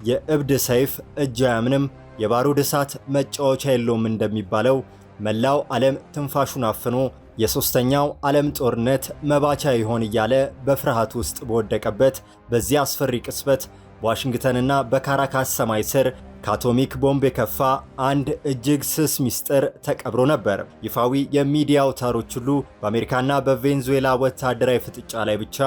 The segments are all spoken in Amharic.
የእብድ ሰይፍ እጅ አያምንም፣ የባሩድ እሳት መጫወቻ የለውም እንደሚባለው መላው ዓለም ትንፋሹን አፍኖ የሶስተኛው ዓለም ጦርነት መባቻ ይሆን እያለ በፍርሃት ውስጥ በወደቀበት በዚህ አስፈሪ ቅጽበት በዋሽንግተንና በካራካስ ሰማይ ስር ከአቶሚክ ቦምብ የከፋ አንድ እጅግ ስስ ሚስጥር ተቀብሮ ነበር። ይፋዊ የሚዲያ አውታሮች ሁሉ በአሜሪካና በቬንዙዌላ ወታደራዊ ፍጥጫ ላይ ብቻ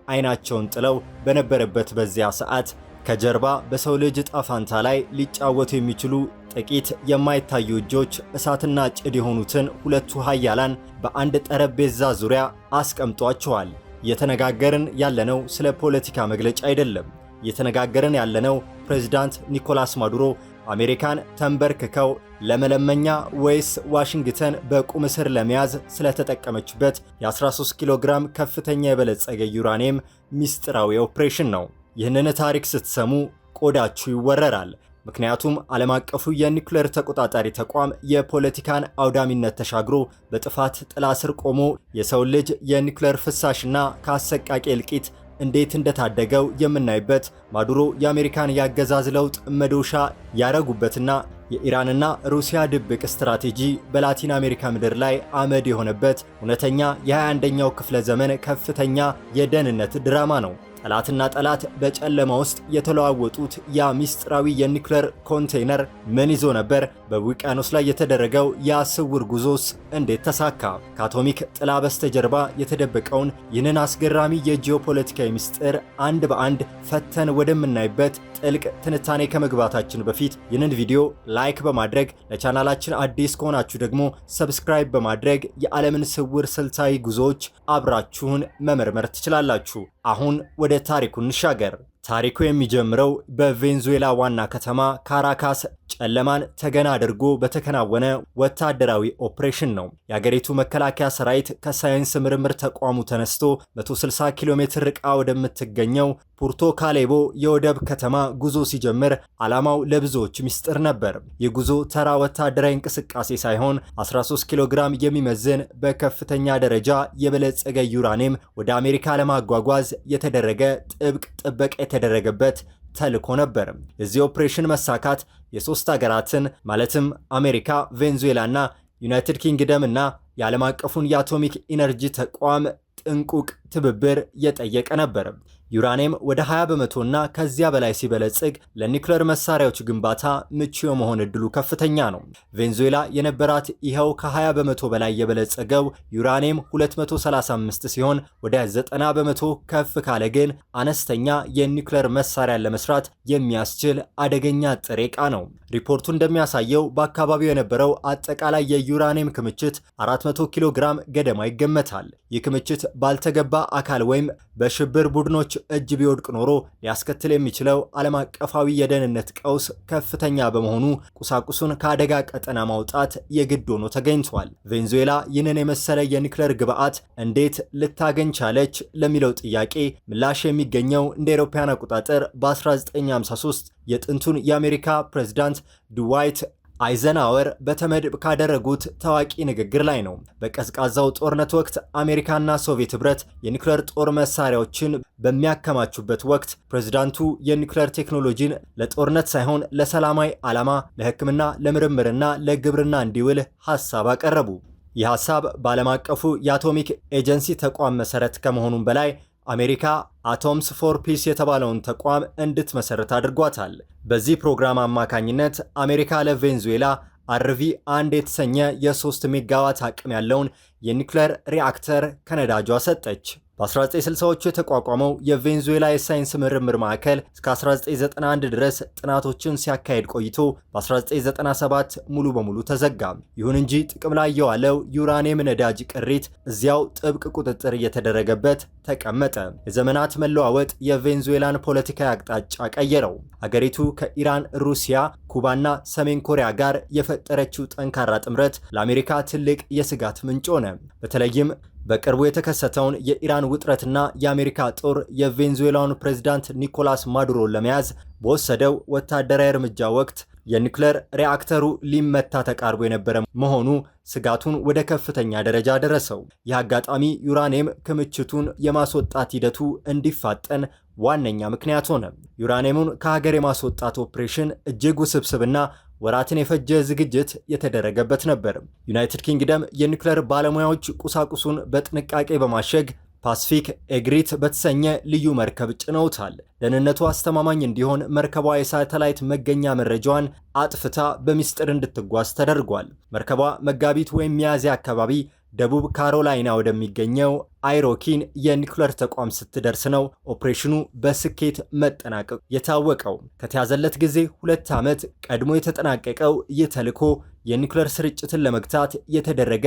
አይናቸውን ጥለው በነበረበት በዚያ ሰዓት ከጀርባ በሰው ልጅ ዕጣ ፈንታ ላይ ሊጫወቱ የሚችሉ ጥቂት የማይታዩ እጆች እሳትና ጭድ የሆኑትን ሁለቱ ኃያላን በአንድ ጠረጴዛ ዙሪያ አስቀምጧቸዋል። እየተነጋገርን ያለነው ስለ ፖለቲካ መግለጫ አይደለም። እየተነጋገርን ያለነው ፕሬዝዳንት ኒኮላስ ማዱሮ አሜሪካን ተንበርክከው ለመለመኛ ወይስ ዋሽንግተን በቁም እስር ለመያዝ ስለተጠቀመችበት የ13 ኪሎ ግራም ከፍተኛ የበለጸገ ዩራኒየም ሚስጥራዊ ኦፕሬሽን ነው። ይህንን ታሪክ ስትሰሙ ቆዳችሁ ይወረራል። ምክንያቱም ዓለም አቀፉ የኒውክሌር ተቆጣጣሪ ተቋም የፖለቲካን አውዳሚነት ተሻግሮ በጥፋት ጥላ ስር ቆሞ የሰው ልጅ የኒውክሌር ፍሳሽና ከአሰቃቂ እልቂት እንዴት እንደታደገው የምናይበት ማዱሮ የአሜሪካን ያገዛዝ ለውጥ መዶሻ ያረጉበትና የኢራንና ሩሲያ ድብቅ ስትራቴጂ በላቲን አሜሪካ ምድር ላይ አመድ የሆነበት እውነተኛ የ21ኛው ክፍለ ዘመን ከፍተኛ የደህንነት ድራማ ነው። ጠላትና ጠላት በጨለማ ውስጥ የተለዋወጡት ያ ሚስጥራዊ የኒውክሌር ኮንቴይነር ምን ይዞ ነበር? በውቅያኖስ ላይ የተደረገው ያ ስውር ጉዞስ እንዴት ተሳካ? ከአቶሚክ ጥላ በስተጀርባ የተደበቀውን ይህንን አስገራሚ የጂኦፖለቲካዊ ሚስጥር አንድ በአንድ ፈተን ወደምናይበት ጥልቅ ትንታኔ ከመግባታችን በፊት ይህንን ቪዲዮ ላይክ በማድረግ ለቻናላችን አዲስ ከሆናችሁ ደግሞ ሰብስክራይብ በማድረግ የዓለምን ስውር ስልታዊ ጉዞዎች አብራችሁን መመርመር ትችላላችሁ። አሁን ወደ ታሪኩ እንሻገር። ታሪኩ የሚጀምረው በቬንዙዌላ ዋና ከተማ ካራካስ ጨለማን ተገና አድርጎ በተከናወነ ወታደራዊ ኦፕሬሽን ነው። የአገሪቱ መከላከያ ሰራዊት ከሳይንስ ምርምር ተቋሙ ተነስቶ 160 ኪሎ ሜትር ርቃ ወደምትገኘው ፑርቶ ካሌቦ የወደብ ከተማ ጉዞ ሲጀምር ዓላማው ለብዙዎች ሚስጥር ነበር። ይህ ጉዞ ተራ ወታደራዊ እንቅስቃሴ ሳይሆን 13 ኪሎ ግራም የሚመዝን በከፍተኛ ደረጃ የበለጸገ ዩራኒየም ወደ አሜሪካ ለማጓጓዝ የተደረገ ጥብቅ ጥበቃ የተደረገበት ተልኮ ነበር። የዚህ ኦፕሬሽን መሳካት የሶስት ሀገራትን ማለትም አሜሪካ፣ ቬንዙዌላና ዩናይትድ ኪንግደም እና የዓለም አቀፉን የአቶሚክ ኢነርጂ ተቋም ጥንቁቅ ትብብር የጠየቀ ነበር። ዩራኒየም ወደ 20 በመቶና ከዚያ በላይ ሲበለጽግ ለኒውክሌር መሳሪያዎች ግንባታ ምቹ የመሆን እድሉ ከፍተኛ ነው። ቬንዙዌላ የነበራት ይኸው ከ20 በመቶ በላይ የበለጸገው ዩራኒየም 235 ሲሆን ወደ 90 በመቶ ከፍ ካለ ግን አነስተኛ የኒውክሌር መሳሪያን ለመስራት የሚያስችል አደገኛ ጥሬ ዕቃ ነው። ሪፖርቱ እንደሚያሳየው በአካባቢው የነበረው አጠቃላይ የዩራኒየም ክምችት 400 ኪሎ ግራም ገደማ ይገመታል። ይህ ክምችት ባልተገባ አካል ወይም በሽብር ቡድኖች እጅ ቢወድቅ ኖሮ ሊያስከትል የሚችለው ዓለም አቀፋዊ የደህንነት ቀውስ ከፍተኛ በመሆኑ ቁሳቁሱን ከአደጋ ቀጠና ማውጣት የግድ ሆኖ ተገኝቷል። ቬንዙዌላ ይህንን የመሰለ የኒውክሌር ግብዓት እንዴት ልታገኝ ቻለች ለሚለው ጥያቄ ምላሽ የሚገኘው እንደ አውሮፓውያን አቆጣጠር በ1953 የጥንቱን የአሜሪካ ፕሬዝዳንት ድዋይት አይዘንሃወር በተመድ ካደረጉት ታዋቂ ንግግር ላይ ነው። በቀዝቃዛው ጦርነት ወቅት አሜሪካና ሶቪየት ህብረት የኒውክሌር ጦር መሳሪያዎችን በሚያከማቹበት ወቅት ፕሬዝዳንቱ የኒውክሌር ቴክኖሎጂን ለጦርነት ሳይሆን ለሰላማዊ ዓላማ፣ ለሕክምና፣ ለምርምርና ለግብርና እንዲውል ሐሳብ አቀረቡ። ይህ ሐሳብ በዓለም አቀፉ የአቶሚክ ኤጀንሲ ተቋም መሰረት ከመሆኑም በላይ አሜሪካ አቶምስ ፎር ፒስ የተባለውን ተቋም እንድትመሰረት አድርጓታል። በዚህ ፕሮግራም አማካኝነት አሜሪካ ለቬንዙዌላ RV1 የተሰኘ የ3 ሜጋዋት አቅም ያለውን የኒውክሌር ሪአክተር ከነዳጇ ሰጠች። በ1960ዎቹ የተቋቋመው የቬንዙዌላ የሳይንስ ምርምር ማዕከል እስከ 1991 ድረስ ጥናቶችን ሲያካሄድ ቆይቶ በ1997 ሙሉ በሙሉ ተዘጋ። ይሁን እንጂ ጥቅም ላይ የዋለው ዩራኒየም ነዳጅ ቅሪት እዚያው ጥብቅ ቁጥጥር እየተደረገበት ተቀመጠ። የዘመናት መለዋወጥ የቬንዙዌላን ፖለቲካዊ አቅጣጫ ቀየረው። አገሪቱ ከኢራን፣ ሩሲያ፣ ኩባና ሰሜን ኮሪያ ጋር የፈጠረችው ጠንካራ ጥምረት ለአሜሪካ ትልቅ የስጋት ምንጭ ሆነ። በተለይም በቅርቡ የተከሰተውን የኢራን ውጥረትና የአሜሪካ ጦር የቬንዙዌላውን ፕሬዝዳንት ኒኮላስ ማዱሮን ለመያዝ በወሰደው ወታደራዊ እርምጃ ወቅት የኒውክሌር ሪአክተሩ ሊመታ ተቃርቦ የነበረ መሆኑ ስጋቱን ወደ ከፍተኛ ደረጃ ደረሰው። ይህ አጋጣሚ ዩራኒየም ክምችቱን የማስወጣት ሂደቱ እንዲፋጠን ዋነኛ ምክንያት ሆነ። ዩራኒየሙን ከሀገር የማስወጣት ኦፕሬሽን እጅግ ውስብስብና ወራትን የፈጀ ዝግጅት የተደረገበት ነበር። ዩናይትድ ኪንግደም የኒውክሌር ባለሙያዎች ቁሳቁሱን በጥንቃቄ በማሸግ ፓሲፊክ ኤግሪት በተሰኘ ልዩ መርከብ ጭነውታል። ደህንነቱ አስተማማኝ እንዲሆን መርከቧ የሳተላይት መገኛ መረጃዋን አጥፍታ በሚስጥር እንድትጓዝ ተደርጓል። መርከቧ መጋቢት ወይም ሚያዝያ አካባቢ ደቡብ ካሮላይና ወደሚገኘው አይሮኪን የኒውክሌር ተቋም ስትደርስ ነው ኦፕሬሽኑ በስኬት መጠናቀቁ የታወቀው። ከተያዘለት ጊዜ 2 ዓመት ቀድሞ የተጠናቀቀው ይህ ተልዕኮ የኒውክሌር ስርጭትን ለመግታት የተደረገ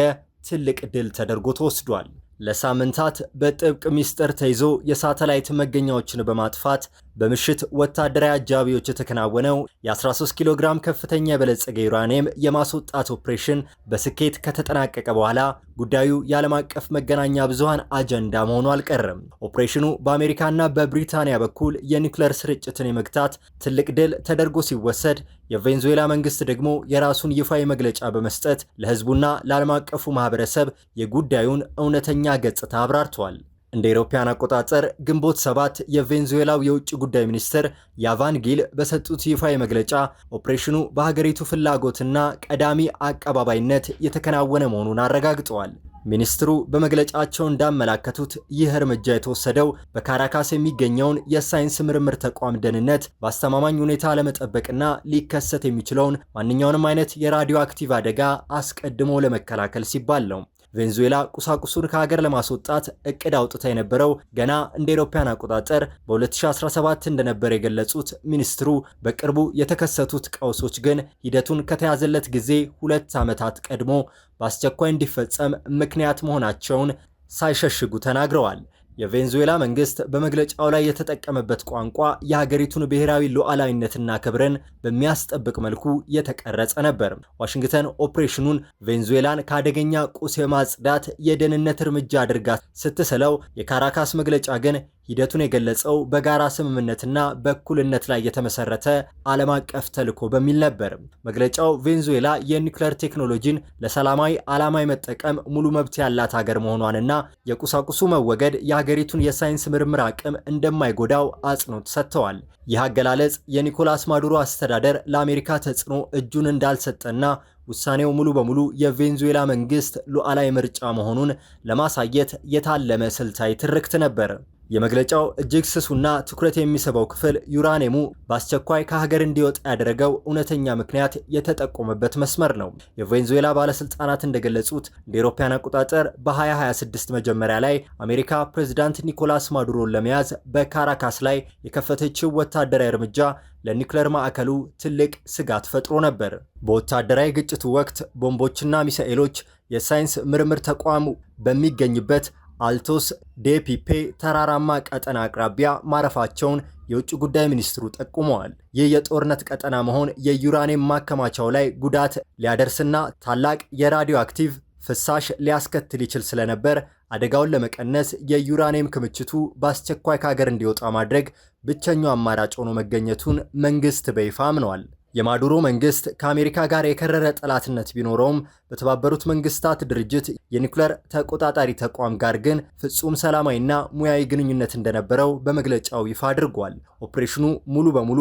ትልቅ ድል ተደርጎ ተወስዷል። ለሳምንታት በጥብቅ ሚስጥር ተይዞ የሳተላይት መገኛዎችን በማጥፋት በምሽት ወታደራዊ አጃቢዎች የተከናወነው የ13 ኪሎ ግራም ከፍተኛ የበለጸገ ዩራኒየም የማስወጣት ኦፕሬሽን በስኬት ከተጠናቀቀ በኋላ ጉዳዩ የዓለም አቀፍ መገናኛ ብዙሃን አጀንዳ መሆኑ አልቀረም። ኦፕሬሽኑ በአሜሪካና በብሪታንያ በኩል የኒውክሌር ስርጭትን የመግታት ትልቅ ድል ተደርጎ ሲወሰድ፣ የቬንዙዌላ መንግስት ደግሞ የራሱን ይፋዊ መግለጫ በመስጠት ለህዝቡና ለዓለም አቀፉ ማህበረሰብ የጉዳዩን እውነተኛ ገጽታ አብራርተዋል። እንደ አውሮፓውያን አቆጣጠር ግንቦት 7 የቬንዙዌላው የውጭ ጉዳይ ሚኒስትር ያቫን ጊል በሰጡት ይፋዊ መግለጫ ኦፕሬሽኑ በሀገሪቱ ፍላጎትና ቀዳሚ አቀባባይነት የተከናወነ መሆኑን አረጋግጠዋል። ሚኒስትሩ በመግለጫቸው እንዳመላከቱት ይህ እርምጃ የተወሰደው በካራካስ የሚገኘውን የሳይንስ ምርምር ተቋም ደህንነት በአስተማማኝ ሁኔታ ለመጠበቅና ሊከሰት የሚችለውን ማንኛውንም አይነት የራዲዮ አክቲቭ አደጋ አስቀድሞ ለመከላከል ሲባል ነው። ቬንዙዌላ ቁሳቁሱን ከሀገር ለማስወጣት እቅድ አውጥታ የነበረው ገና እንደ አውሮፓውያን አቆጣጠር በ2017 እንደነበር የገለጹት ሚኒስትሩ በቅርቡ የተከሰቱት ቀውሶች ግን ሂደቱን ከተያዘለት ጊዜ 2 ዓመታት ቀድሞ በአስቸኳይ እንዲፈጸም ምክንያት መሆናቸውን ሳይሸሽጉ ተናግረዋል። የቬንዙዌላ መንግስት በመግለጫው ላይ የተጠቀመበት ቋንቋ የሀገሪቱን ብሔራዊ ሉዓላዊነትና ክብርን በሚያስጠብቅ መልኩ የተቀረጸ ነበር። ዋሽንግተን ኦፕሬሽኑን ቬንዙዌላን ከአደገኛ ቁስ የማጽዳት የደህንነት እርምጃ አድርጋ ስትስለው፣ የካራካስ መግለጫ ግን ሂደቱን የገለጸው በጋራ ስምምነትና በእኩልነት ላይ የተመሰረተ ዓለም አቀፍ ተልዕኮ በሚል ነበር። መግለጫው ቬንዙዌላ የኒውክሌር ቴክኖሎጂን ለሰላማዊ ዓላማ የመጠቀም ሙሉ መብት ያላት ሀገር መሆኗንና የቁሳቁሱ መወገድ የሀገሪቱን የሳይንስ ምርምር አቅም እንደማይጎዳው አጽንኦት ሰጥተዋል። ይህ አገላለጽ የኒኮላስ ማዱሮ አስተዳደር ለአሜሪካ ተጽዕኖ እጁን እንዳልሰጠና ውሳኔው ሙሉ በሙሉ የቬንዙዌላ መንግስት ሉዓላዊ ምርጫ መሆኑን ለማሳየት የታለመ ስልታዊ ትርክት ነበር። የመግለጫው እጅግ ስሱና ትኩረት የሚስበው ክፍል ዩራኒየሙ በአስቸኳይ ከሀገር እንዲወጣ ያደረገው እውነተኛ ምክንያት የተጠቆመበት መስመር ነው። የቬንዙዌላ ባለስልጣናት እንደገለጹት እንደ አውሮፓውያን አቆጣጠር በ2026 መጀመሪያ ላይ አሜሪካ ፕሬዝዳንት ኒኮላስ ማዱሮን ለመያዝ በካራካስ ላይ የከፈተችው ወታደራዊ እርምጃ ለኒውክሌር ማዕከሉ ትልቅ ስጋት ፈጥሮ ነበር። በወታደራዊ ግጭቱ ወቅት ቦምቦችና ሚሳኤሎች የሳይንስ ምርምር ተቋሙ በሚገኝበት አልቶስ ዴ ፒፔ ተራራማ ቀጠና አቅራቢያ ማረፋቸውን የውጭ ጉዳይ ሚኒስትሩ ጠቁመዋል። ይህ የጦርነት ቀጠና መሆን የዩራኒየም ማከማቻው ላይ ጉዳት ሊያደርስና ታላቅ የራዲዮ አክቲቭ ፍሳሽ ሊያስከትል ይችል ስለነበር አደጋውን ለመቀነስ የዩራኒየም ክምችቱ በአስቸኳይ ከሀገር እንዲወጣ ማድረግ ብቸኛው አማራጭ ሆኖ መገኘቱን መንግስት በይፋ አምነዋል። የማዱሮ መንግስት ከአሜሪካ ጋር የከረረ ጠላትነት ቢኖረውም በተባበሩት መንግስታት ድርጅት የኒውክሌር ተቆጣጣሪ ተቋም ጋር ግን ፍጹም ሰላማዊና ሙያዊ ግንኙነት እንደነበረው በመግለጫው ይፋ አድርጓል። ኦፕሬሽኑ ሙሉ በሙሉ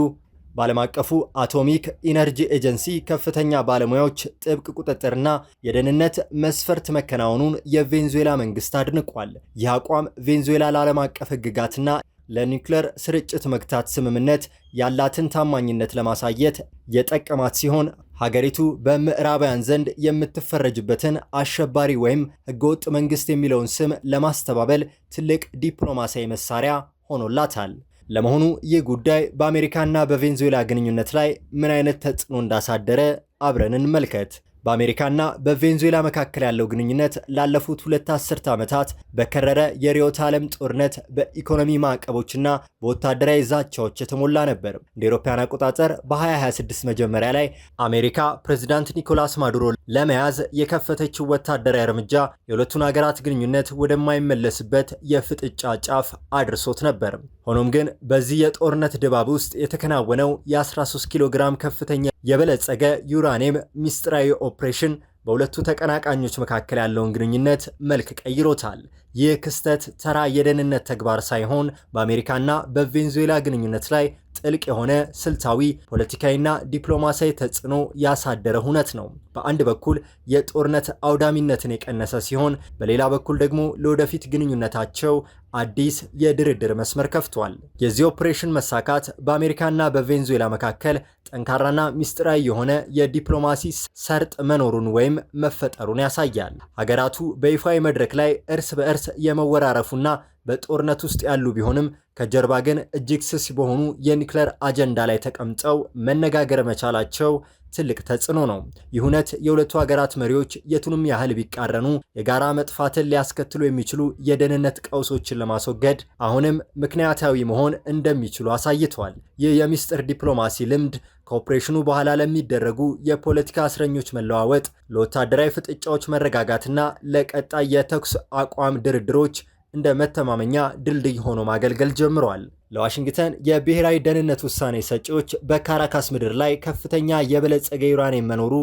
በዓለም አቀፉ አቶሚክ ኢነርጂ ኤጀንሲ ከፍተኛ ባለሙያዎች ጥብቅ ቁጥጥርና የደህንነት መስፈርት መከናወኑን የቬንዙዌላ መንግስት አድንቋል። ይህ አቋም ቬንዙዌላ ለዓለም አቀፍ ህግጋትና ለኒውክሌር ስርጭት መግታት ስምምነት ያላትን ታማኝነት ለማሳየት የጠቀማት ሲሆን ሀገሪቱ በምዕራባውያን ዘንድ የምትፈረጅበትን አሸባሪ ወይም ህገወጥ መንግስት የሚለውን ስም ለማስተባበል ትልቅ ዲፕሎማሲያዊ መሳሪያ ሆኖላታል። ለመሆኑ ይህ ጉዳይ በአሜሪካና በቬንዙዌላ ግንኙነት ላይ ምን አይነት ተጽዕኖ እንዳሳደረ አብረን እንመልከት። በአሜሪካና በቬንዙዌላ መካከል ያለው ግንኙነት ላለፉት 2 አስርት ዓመታት በከረረ የርዕዮተ ዓለም ጦርነት፣ በኢኮኖሚ ማዕቀቦችና በወታደራዊ ዛቻዎች የተሞላ ነበር። እንደ አውሮፓውያን አቆጣጠር በ2026 መጀመሪያ ላይ አሜሪካ ፕሬዝዳንት ኒኮላስ ማዱሮ ለመያዝ የከፈተችው ወታደራዊ እርምጃ የሁለቱን ሀገራት ግንኙነት ወደማይመለስበት የፍጥጫ ጫፍ አድርሶት ነበር። ሆኖም ግን በዚህ የጦርነት ድባብ ውስጥ የተከናወነው የ13 ኪሎ ግራም ከፍተኛ የበለጸገ ዩራኒየም ሚስጥራዊ ኦፕሬሽን በሁለቱ ተቀናቃኞች መካከል ያለውን ግንኙነት መልክ ቀይሮታል። ይህ ክስተት ተራ የደህንነት ተግባር ሳይሆን በአሜሪካና በቬንዙዌላ ግንኙነት ላይ ጥልቅ የሆነ ስልታዊ ፖለቲካዊና ዲፕሎማሲያዊ ተጽዕኖ ያሳደረ ሁነት ነው። በአንድ በኩል የጦርነት አውዳሚነትን የቀነሰ ሲሆን፣ በሌላ በኩል ደግሞ ለወደፊት ግንኙነታቸው አዲስ የድርድር መስመር ከፍቷል። የዚህ ኦፕሬሽን መሳካት በአሜሪካና በቬንዙዌላ መካከል ጠንካራና ሚስጥራዊ የሆነ የዲፕሎማሲ ሰርጥ መኖሩን ወይም መፈጠሩን ያሳያል። ሀገራቱ በይፋዊ መድረክ ላይ እርስ በእርስ የመወራረፉና በጦርነት ውስጥ ያሉ ቢሆንም ከጀርባ ግን እጅግ ስስ በሆኑ የኒውክሌር አጀንዳ ላይ ተቀምጠው መነጋገር መቻላቸው ትልቅ ተጽዕኖ ነው። ይህ እውነት የሁለቱ ሀገራት መሪዎች የቱንም ያህል ቢቃረኑ የጋራ መጥፋትን ሊያስከትሉ የሚችሉ የደህንነት ቀውሶችን ለማስወገድ አሁንም ምክንያታዊ መሆን እንደሚችሉ አሳይተዋል። ይህ የሚስጥር ዲፕሎማሲ ልምድ ከኦፕሬሽኑ በኋላ ለሚደረጉ የፖለቲካ እስረኞች መለዋወጥ፣ ለወታደራዊ ፍጥጫዎች መረጋጋትና ለቀጣይ የተኩስ አቋም ድርድሮች እንደ መተማመኛ ድልድይ ሆኖ ማገልገል ጀምረዋል። ለዋሽንግተን የብሔራዊ ደህንነት ውሳኔ ሰጪዎች በካራካስ ምድር ላይ ከፍተኛ የበለጸገ ዩራኒየም መኖሩ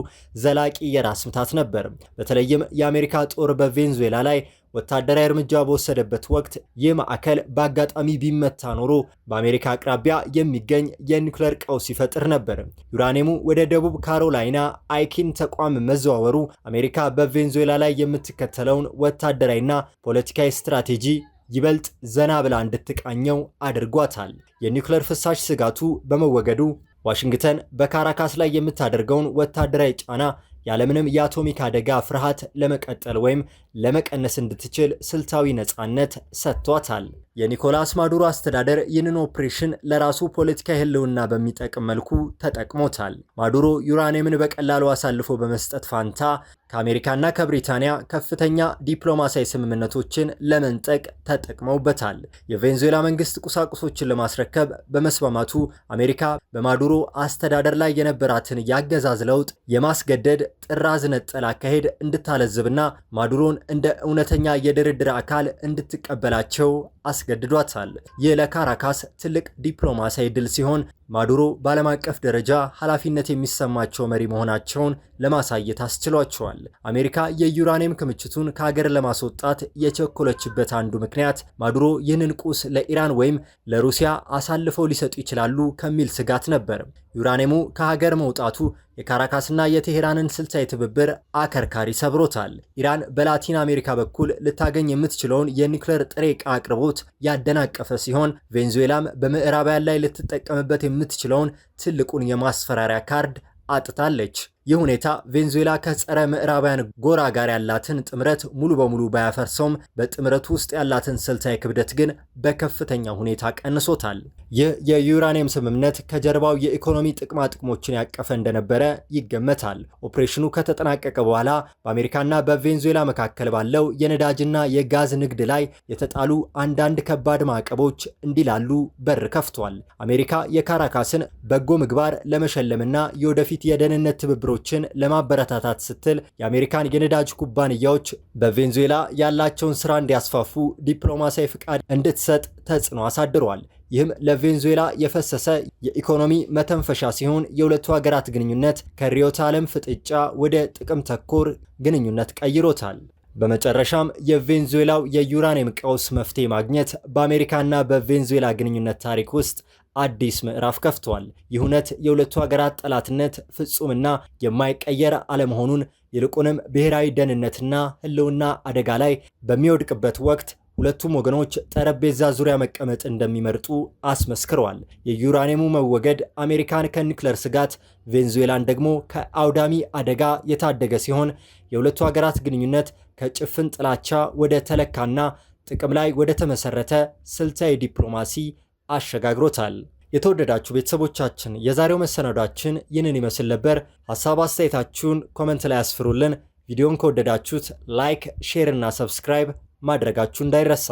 ዘላቂ የራስ ምታት ነበር። በተለይም የአሜሪካ ጦር በቬንዙዌላ ላይ ወታደራዊ እርምጃ በወሰደበት ወቅት ይህ ማዕከል በአጋጣሚ ቢመታ ኖሮ በአሜሪካ አቅራቢያ የሚገኝ የኒውክሌር ቀውስ ይፈጥር ነበር። ዩራኒየሙ ወደ ደቡብ ካሮላይና አይኪን ተቋም መዘዋወሩ አሜሪካ በቬንዙዌላ ላይ የምትከተለውን ወታደራዊና ፖለቲካዊ ስትራቴጂ ይበልጥ ዘና ብላ እንድትቃኘው አድርጓታል። የኒውክሌር ፍሳሽ ስጋቱ በመወገዱ ዋሽንግተን በካራካስ ላይ የምታደርገውን ወታደራዊ ጫና ያለምንም የአቶሚክ አደጋ ፍርሃት ለመቀጠል ወይም ለመቀነስ እንድትችል ስልታዊ ነፃነት ሰጥቷታል። የኒኮላስ ማዱሮ አስተዳደር ይህንን ኦፕሬሽን ለራሱ ፖለቲካዊ ህልውና በሚጠቅም መልኩ ተጠቅሞታል። ማዱሮ ዩራኒየምን በቀላሉ አሳልፎ በመስጠት ፋንታ ከአሜሪካና ከብሪታንያ ከፍተኛ ዲፕሎማሲያዊ ስምምነቶችን ለመንጠቅ ተጠቅመውበታል። የቬንዙዌላ መንግስት ቁሳቁሶችን ለማስረከብ በመስማማቱ አሜሪካ በማዱሮ አስተዳደር ላይ የነበራትን የአገዛዝ ለውጥ የማስገደድ ጥራዝ ነጠል አካሄድ እንድታለዝብና ማዱሮን እንደ እውነተኛ የድርድር አካል እንድትቀበላቸው አስገድዷታል። ይህ ለካራካስ ትልቅ ዲፕሎማሲያዊ ድል ሲሆን ማዱሮ በዓለም አቀፍ ደረጃ ኃላፊነት የሚሰማቸው መሪ መሆናቸውን ለማሳየት አስችሏቸዋል። አሜሪካ የዩራኒየም ክምችቱን ከሀገር ለማስወጣት የቸኮለችበት አንዱ ምክንያት ማዱሮ ይህንን ቁስ ለኢራን ወይም ለሩሲያ አሳልፈው ሊሰጡ ይችላሉ ከሚል ስጋት ነበር። ዩራኒየሙ ከሀገር መውጣቱ የካራካስና የቴሄራንን ስልታዊ ትብብር አከርካሪ ሰብሮታል። ኢራን በላቲን አሜሪካ በኩል ልታገኝ የምትችለውን የኒውክሌር ጥሬ ዕቃ አቅርቦት ያደናቀፈ ሲሆን፣ ቬንዙዌላም በምዕራባውያን ላይ ልትጠቀምበት የምትችለውን ትልቁን የማስፈራሪያ ካርድ አጥታለች። ይህ ሁኔታ ቬንዙዌላ ከጸረ ምዕራባውያን ጎራ ጋር ያላትን ጥምረት ሙሉ በሙሉ ባያፈርሰውም በጥምረቱ ውስጥ ያላትን ስልታዊ ክብደት ግን በከፍተኛ ሁኔታ ቀንሶታል። ይህ የዩራኒየም ስምምነት ከጀርባው የኢኮኖሚ ጥቅማ ጥቅሞችን ያቀፈ እንደነበረ ይገመታል። ኦፕሬሽኑ ከተጠናቀቀ በኋላ በአሜሪካና በቬንዙዌላ መካከል ባለው የነዳጅና የጋዝ ንግድ ላይ የተጣሉ አንዳንድ ከባድ ማዕቀቦች እንዲላሉ በር ከፍቷል። አሜሪካ የካራካስን በጎ ምግባር ለመሸለምና የወደፊት የደህንነት ትብብሮ ለማበረታታት ስትል የአሜሪካን የነዳጅ ኩባንያዎች በቬንዙዌላ ያላቸውን ስራ እንዲያስፋፉ ዲፕሎማሲያዊ ፍቃድ እንድትሰጥ ተጽዕኖ አሳድሯል። ይህም ለቬንዙዌላ የፈሰሰ የኢኮኖሚ መተንፈሻ ሲሆን የሁለቱ ሀገራት ግንኙነት ከርዕዮተ ዓለም ፍጥጫ ወደ ጥቅም ተኮር ግንኙነት ቀይሮታል። በመጨረሻም የቬንዙዌላው የዩራኒየም ቀውስ መፍትሄ ማግኘት በአሜሪካና በቬንዙዌላ ግንኙነት ታሪክ ውስጥ አዲስ ምዕራፍ ከፍቷል። ይህ እውነት የሁለቱ ሀገራት ጠላትነት ፍጹምና የማይቀየር አለመሆኑን ይልቁንም ብሔራዊ ደህንነትና ሕልውና አደጋ ላይ በሚወድቅበት ወቅት ሁለቱም ወገኖች ጠረጴዛ ዙሪያ መቀመጥ እንደሚመርጡ አስመስክረዋል። የዩራኒየሙ መወገድ አሜሪካን ከኒውክሌር ስጋት፣ ቬንዙዌላን ደግሞ ከአውዳሚ አደጋ የታደገ ሲሆን የሁለቱ ሀገራት ግንኙነት ከጭፍን ጥላቻ ወደ ተለካና ጥቅም ላይ ወደ ተመሰረተ ስልታዊ ዲፕሎማሲ አሸጋግሮታል። የተወደዳችሁ ቤተሰቦቻችን የዛሬው መሰናዷችን ይህንን ይመስል ነበር። ሐሳብ አስተያየታችሁን ኮሜንት ላይ አስፍሩልን። ቪዲዮን ከወደዳችሁት ላይክ፣ ሼር እና ሰብስክራይብ ማድረጋችሁ እንዳይረሳ።